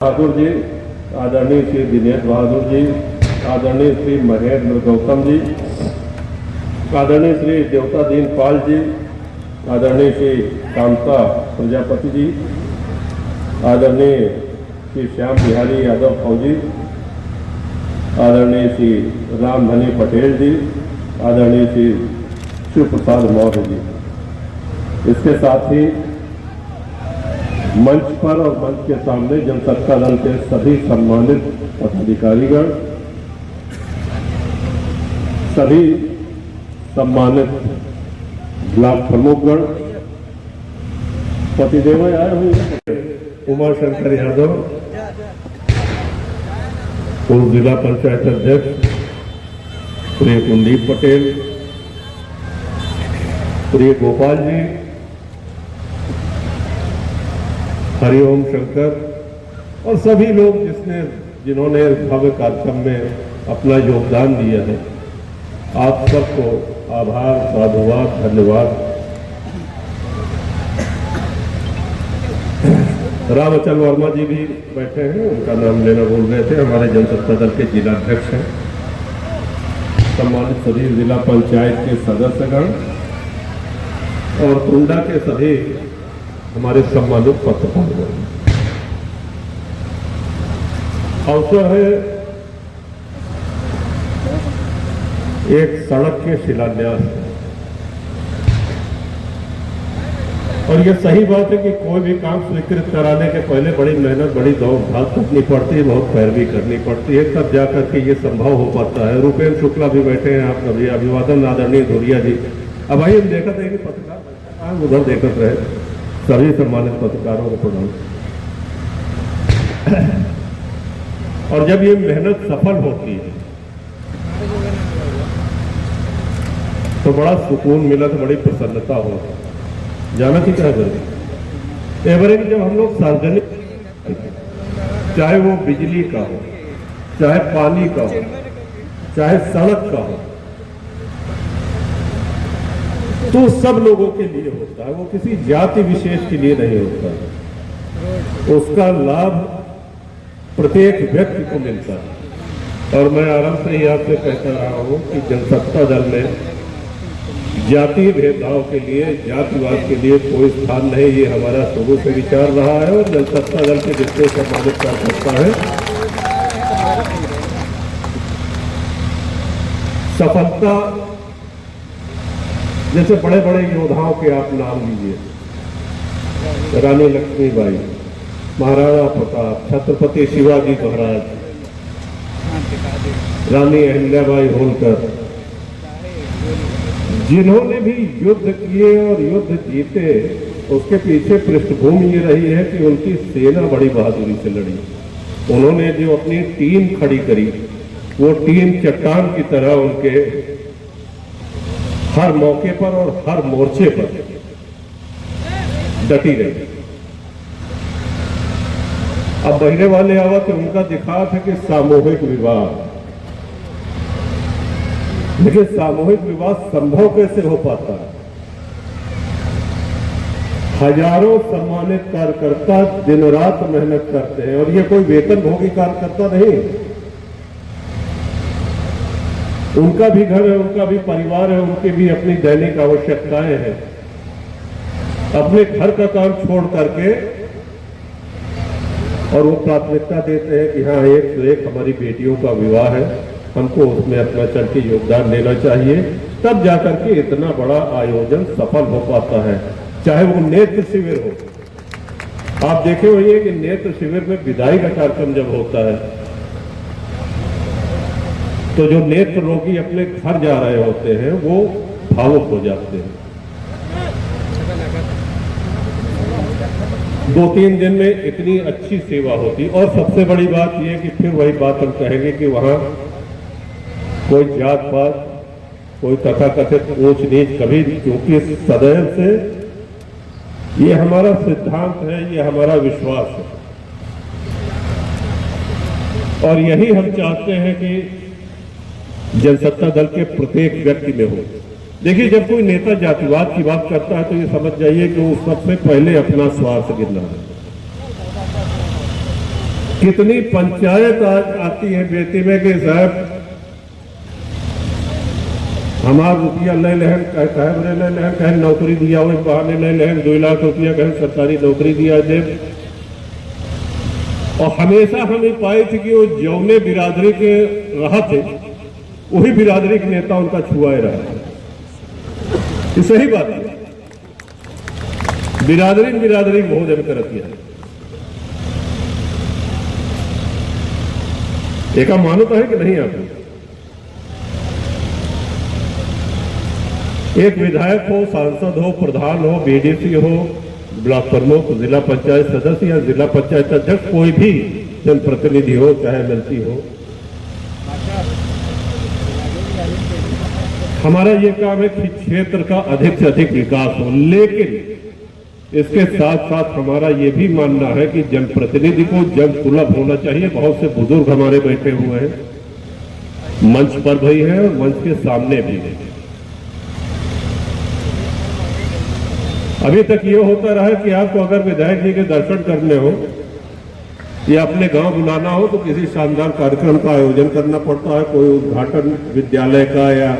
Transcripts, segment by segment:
बहादुर जी, आदरणीय श्री दिनेश बहादुर जी, आदरणीय श्री महेंद्र गौतम जी, आदरणीय श्री देवता दीन पाल जी, आदरणीय श्री कामता प्रजापति जी, आदरणीय श्री श्याम बिहारी यादव फौजी, आदरणीय श्री रामधनी पटेल जी, आदरणीय श्री शिव प्रसाद मौर्य जी। इसके साथ ही मंच पर और मंच के सामने जनसत्ता दल के सभी सम्मानित पदाधिकारीगण, सभी सम्मानित ब्लॉक प्रमुखगण, पतिदेव आए हुए उमा शंकर यादव, पूर्व जिला पंचायत अध्यक्ष प्रिय कुलदीप पटेल, प्रिय गोपाल जी, हरिओम शंकर और सभी लोग जिन्होंने भव्य कार्यक्रम में अपना योगदान दिया है, आप सबको आभार, साधुवाद, धन्यवाद। रामचंद्र वर्मा जी भी बैठे हैं, उनका नाम लेना भूल रहे थे, हमारे जनसत्ता दल के जिला अध्यक्ष हैं। सम्मानित सभी जिला पंचायत के सदस्यगण और टुंडा के सभी हमारे सम्मानित पत्रकार। अवसर है एक सड़क के शिलान्यास, और ये सही बात है कि कोई भी काम स्वीकृत कराने के पहले बड़ी मेहनत, बड़ी दौड़ भाग करनी पड़ती है, बहुत पैरवी करनी पड़ती है, तब जाकर के ये संभव हो पाता है। रुपेन्द्र शुक्ला भी बैठे हैं, आप कभी अभिवादन आदरणीय धुरिया जी। अब भाई हम देखते हैं कि पत्रकार उधर देखते रहे, सभी सम्मानित पत्रकारों को प्रणाम। और जब ये मेहनत सफल होती है तो बड़ा सुकून मिला, तो बड़ी प्रसन्नता होती है। जाना की क्या करें, एवरेज जब हम लोग सार्वजनिक, चाहे वो बिजली का हो, चाहे पानी का हो, चाहे सड़क का हो, तो सब लोगों के लिए होता है, वो किसी जाति विशेष के लिए नहीं होता। उसका लाभ प्रत्येक व्यक्ति को मिलता है। और मैं आराम से ही आपसे कहता रहा हूं कि जनसत्ता दल में जातीय भेदभाव के लिए, जातिवाद के लिए कोई स्थान नहीं। ये हमारा शुरू से विचार रहा है और जनसत्ता दल के जितने सम्मानित कार्यकर्ता है, सफलता जैसे बड़े बड़े योद्धाओं के आप नाम लीजिए, रानी लक्ष्मीबाई, महाराणा प्रताप, छत्रपति शिवाजी महाराज, रानी अहिल्याबाई होलकर, जिन्होंने भी युद्ध किए और युद्ध जीते, उसके पीछे पृष्ठभूमि ये रही है कि उनकी सेना बड़ी बहादुरी से लड़ी। उन्होंने जो अपनी टीम खड़ी करी, वो टीम चट्टान की तरह उनके हर मौके पर और हर मोर्चे पर डटी रही। अब बहने वाले आवा तो उनका दिखा था कि सामूहिक विवाह, लेकिन सामूहिक विवाह संभव कैसे हो पाता है? हजारों सम्मानित कार्यकर्ता दिन रात मेहनत करते हैं, और ये कोई वेतन भोगी कार्यकर्ता नहीं। उनका भी घर है, उनका भी परिवार है, उनकी भी अपनी दैनिक आवश्यकताएं हैं। अपने घर का काम छोड़ करके और वो प्राथमिकता देते हैं कि हाँ, एक से एक हमारी बेटियों का विवाह है, हमको उसमें अपना चढ़ के योगदान देना चाहिए, तब जाकर के इतना बड़ा आयोजन सफल हो पाता है। चाहे वो नेत्र शिविर हो, आप देखे हुए कि नेत्र शिविर में विदाई का कार्यक्रम जब होता है तो जो नेत्र रोगी अपने घर जा रहे होते हैं वो भावुक हो जाते हैं। 2-3 दिन में इतनी अच्छी सेवा होती। और सबसे बड़ी बात यह कि फिर वही बात हम कहेंगे कि वहां कोई जात पात, कोई तथाकथित ऊंच नीच कभी, क्योंकि सदैव से ये हमारा सिद्धांत है, ये हमारा विश्वास है, और यही हम चाहते हैं कि जनसत्ता दल के प्रत्येक व्यक्ति में हो। देखिए, जब कोई नेता जातिवाद की बात करता है तो ये समझ जाइए कि वो सबसे पहले अपना स्वार्थ गिनना है। कितनी पंचायत आज आती है बेटी में कि साहब हमार रुपया ले लहन कहे ले लहन कहे नौकरी दिया हुए बहाने ले लहन 2 लाख रुपया कहे सरकारी नौकरी दिया दे। और हमेशा हमें पाए थे कि वो जौने बिरादरी के रहा थे वही बिरादरी के नेता उनका छुआए रहा। ये सही बात है, बिरादरी बहुत जगह करती है। एक मानता है कि नहीं आपको? एक विधायक हो, सांसद हो, प्रधान हो, बीडीसी हो, ब्लॉक प्रमुख, जिला पंचायत सदस्य या जिला पंचायत अध्यक्ष, कोई भी जनप्रतिनिधि हो चाहे एमएलसी हो, हमारा ये काम है कि क्षेत्र का अधिक से अधिक विकास हो। लेकिन इसके साथ साथ हमारा ये भी मानना है कि जनप्रतिनिधि को जन सुलभ होना चाहिए। बहुत से बुजुर्ग हमारे बैठे हुए हैं, मंच पर भी हैं और मंच के सामने भी हैं। अभी तक ये होता रहा कि आपको अगर विधायक जी के दर्शन करने हो या अपने गांव बुलाना हो तो किसी शानदार कार्यक्रम का आयोजन करना पड़ता है, कोई उद्घाटन विद्यालय का या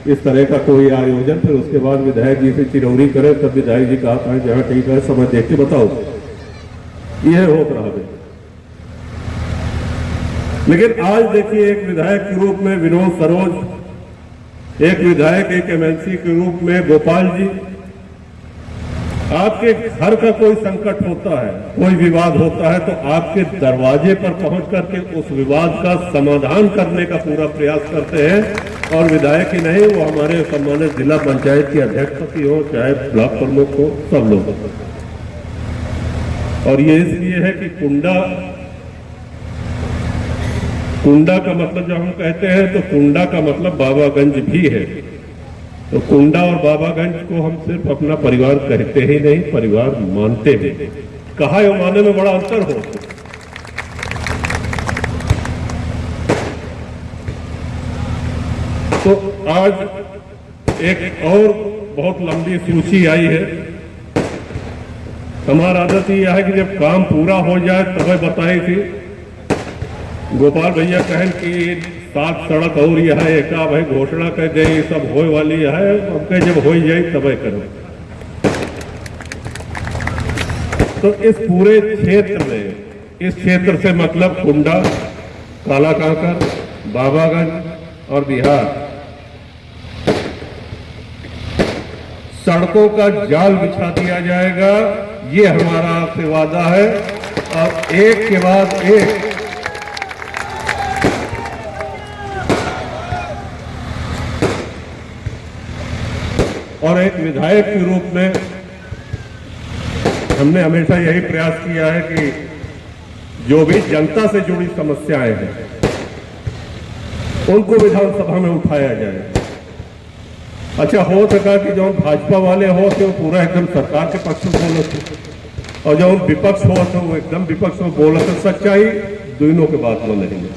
इस तरह का कोई आयोजन, फिर उसके बाद विधायक जी से चिरौरी करे, तब विधायक जी कहा है जहां ठीक है समय देख के बताओ। यह होता रहा है। लेकिन आज देखिए एक विधायक के रूप में विनोद सरोज, एक विधायक एक एमएलसी के रूप में गोपाल जी, आपके घर का कोई संकट होता है, कोई विवाद होता है तो आपके दरवाजे पर पहुंच करके उस विवाद का समाधान करने का पूरा प्रयास करते हैं। और विधायक ही नहीं, वो हमारे सम्मानित जिला पंचायत के अध्यक्ष हो चाहे ब्लॉक प्रमुख हो, सब लोग। और ये इसलिए है कि कुंडा का मतलब जब हम कहते हैं तो कुंडा का मतलब बाबागंज भी है। तो कुंडा और बाबागंज को हम सिर्फ अपना परिवार कहते ही नहीं, परिवार मानते भी। कहा है माने में बड़ा अंतर हो। तो आज एक और बहुत लंबी सूची आई है। हमारा आदत यह है कि जब काम पूरा हो जाए तब बताई थी। गोपाल भैया कहन कि 7 सड़क और यह है एक भाई घोषणा कर दे, सब होए वाली है, अब जब हो जाए तब करो। तो इस पूरे क्षेत्र में, इस क्षेत्र से मतलब कुंडा, काला कांकर, बाबागंज और बिहार, सड़कों का जाल बिछा दिया जाएगा। ये हमारा आपसे वादा है। और एक के बाद एक और एक विधायक के रूप में हमने हमेशा यही प्रयास किया है कि जो भी जनता से जुड़ी समस्याएं हैं उनको विधानसभा में उठाया जाए। अच्छा हो सका कि जो भाजपा वाले हो तो पूरा एकदम सरकार के पक्ष में बोलो थे, और जो विपक्ष हो तो वो एकदम विपक्ष में बोलो थे। सच्चाई दोनों के बात में नहीं है।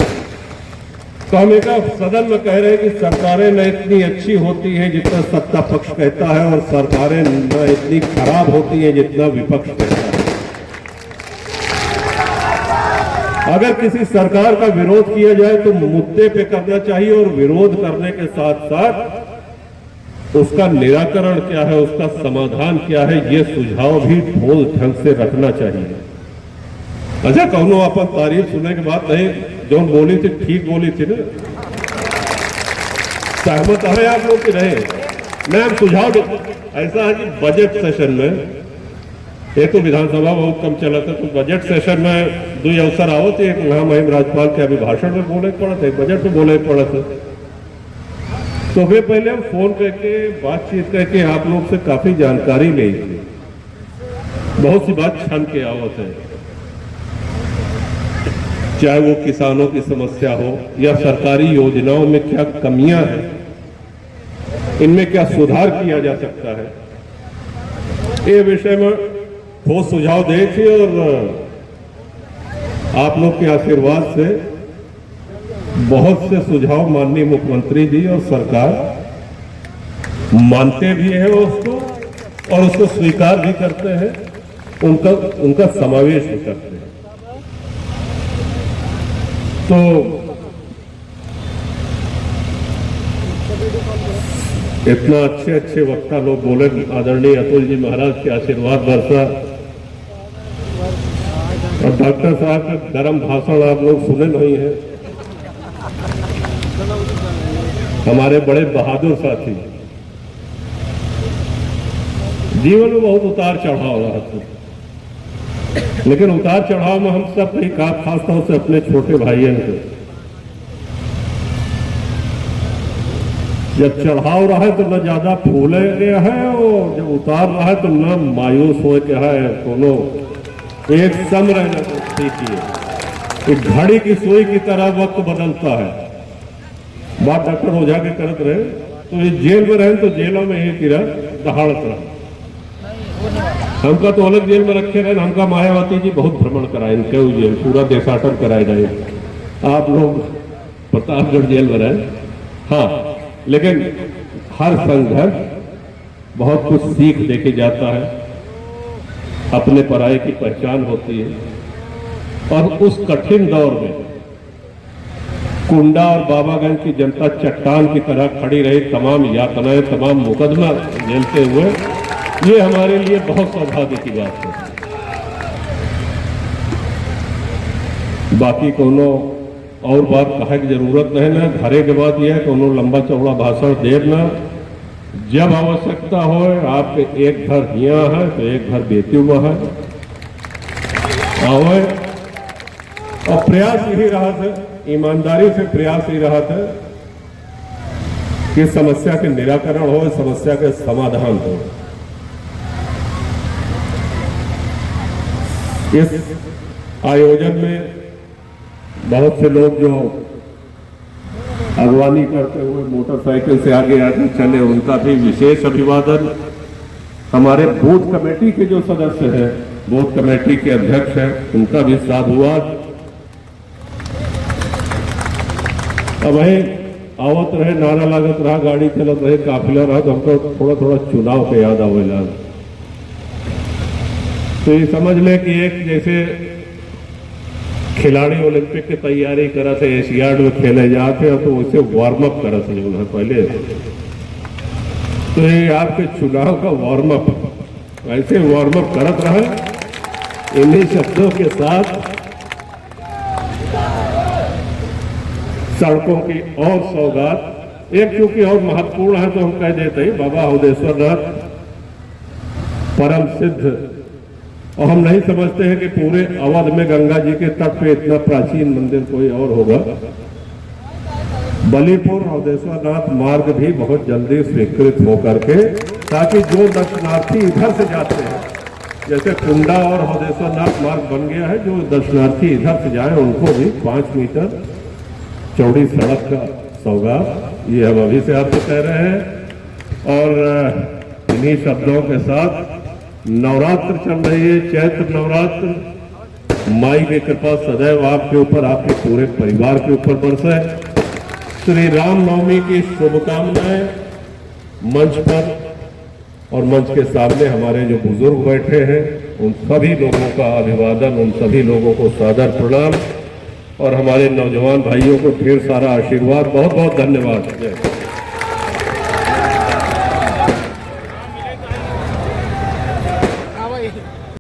तो हम एक सदन में कह रहे हैं कि सरकारें न इतनी अच्छी होती हैं जितना सत्ता पक्ष कहता है, और सरकारें न इतनी खराब होती हैं जितना विपक्ष कहता है। अगर किसी सरकार का विरोध किया जाए तो मुद्दे पे करना चाहिए, और विरोध करने के साथ साथ उसका निराकरण क्या है, उसका समाधान क्या है, ये सुझाव भी ठोस ढंग से रखना चाहिए। अच्छा कौनो अपन तारीफ सुनने के बाद नहीं, जो बोली थी ठीक बोली थी ना, सहमत है आप लोग की रहे। मैं अब सुझाव दे, ऐसा है कि बजट सेशन में एक तो विधानसभा बहुत कम चला था, तो बजट सेशन में 2 अवसर आओ थे। एक महामहिम राज्यपाल के अभिभाषण में बोले पड़ा था, एक बजट में बोले पड़ा था। तो वे पहले हम फोन करके बातचीत करके आप लोग से काफी जानकारी ली थी। बहुत सी बात छन के आवत है, चाहे वो किसानों की समस्या हो या सरकारी योजनाओं में क्या कमियां हैं, इनमें क्या सुधार किया जा सकता है, ये विषय में ठोस सुझाव दे थे। और आप लोग के आशीर्वाद से बहुत से सुझाव माननीय मुख्यमंत्री जी और सरकार मानते भी हैं उसको, और उसको स्वीकार भी करते हैं, उनका समावेश भी करते हैं। तो इतना अच्छे अच्छे वक्ता लोग बोले, आदरणीय अतुल जी महाराज के आशीर्वाद बरसा और डॉक्टर साहब का गर्म भाषण आप लोग सुने नहीं है। हमारे बड़े बहादुर साथी, जीवन में बहुत उतार चढ़ाव रहा था, लेकिन उतार चढ़ाव में हम सब कहीं खासतौर से अपने छोटे भाइयों को, जब चढ़ाव रहा है तो न ज्यादा फूले गया है और जब उतार रहा है तो न मायूस हो गया है, दोनों एक सम रहना सीखिए। एक घड़ी की सुई की तरह वक्त बदलता है। बात डॉक्टर ओझा के करत रहे तो ये जेल में रहे तो जेलों में ही किरा दहाड़त रहा। हमका तो अलग जेल में रखे रहे, हमका मायावती जी बहुत भ्रमण कराए, इनके जेल पूरा देशाटन कराए जाए। आप लोग प्रतापगढ़ जेल में रहे, हाँ, लेकिन हर संघर्ष बहुत कुछ सीख देके जाता है, अपने पराये की पहचान होती है। और उस कठिन दौर में कुंडा और बाबागंज की जनता चट्टान की तरह खड़ी रही, तमाम यातनाएं, तमाम मुकदमा झेलते हुए, ये हमारे लिए बहुत सौभाग्य की बात है। बाकी कोनो और बात कहे की जरूरत नहीं ना, घरे के बाद यह है कोनो लंबा चौड़ा भाषण देव ना, जब आवश्यकता हो। आपके एक घर यहाँ है तो एक घर बेतियों में है, और प्रयास यही रहा था, ईमानदारी से प्रयास ही रहा था कि समस्या के निराकरण हो, समस्या के समाधान हो। इस आयोजन में बहुत से लोग जो अगवानी करते हुए मोटरसाइकिल से आगे आगे चले, उनका भी विशेष अभिवादन। हमारे बूथ कमेटी के जो सदस्य हैं, बूथ कमेटी के अध्यक्ष हैं, उनका भी साधुवाद। अब वही आवत रहे, नारा लागत रहा, गाड़ी चलत रहे, काफिला रहा, तो हमको थोड़ा थोड़ा चुनाव के याद आवेला। तो ये समझ लें कि एक जैसे खिलाड़ी ओलंपिक की तैयारी करा थे, एशियाड में खेले जाते हैं, तो उसे वार्म अप करा थे जो है पहले, तो ये आपके चुनाव का वार्म अप, ऐसे वार्म अप करत रहे। इन्हीं शब्दों के साथ सड़कों की और सौगात एक क्योंकि और महत्वपूर्ण है तो हम कह देते हैं, बाबा अवधेश्वरनाथ परम सिद्ध, और हम नहीं समझते हैं कि पूरे अवध में गंगा जी के तट पे इतना प्राचीन मंदिर कोई और होगा। बलीपुर अवधेश्वरनाथ मार्ग भी बहुत जल्दी स्वीकृत होकर के, ताकि जो दर्शनार्थी इधर से जाते हैं, जैसे कुंडा और अवधेश्वरनाथ मार्ग बन गया है, जो दर्शनार्थी इधर से जाए उनको भी 5 मीटर चौड़ी सड़क का सौगात, ये हम अभी से आपको कह रहे हैं। और इन्हीं शब्दों के साथ नवरात्र चल रही है, चैत्र नवरात्र, माई की कृपा सदैव आपके ऊपर, आपके पूरे परिवार के ऊपर बरसे। श्री राम नवमी की शुभकामनाएं। मंच पर और मंच के सामने हमारे जो बुजुर्ग बैठे हैं, उन सभी लोगों का अभिवादन, उन सभी लोगों को सादर प्रणाम, और हमारे नौजवान भाइयों को ढेर सारा आशीर्वाद। बहुत बहुत धन्यवाद।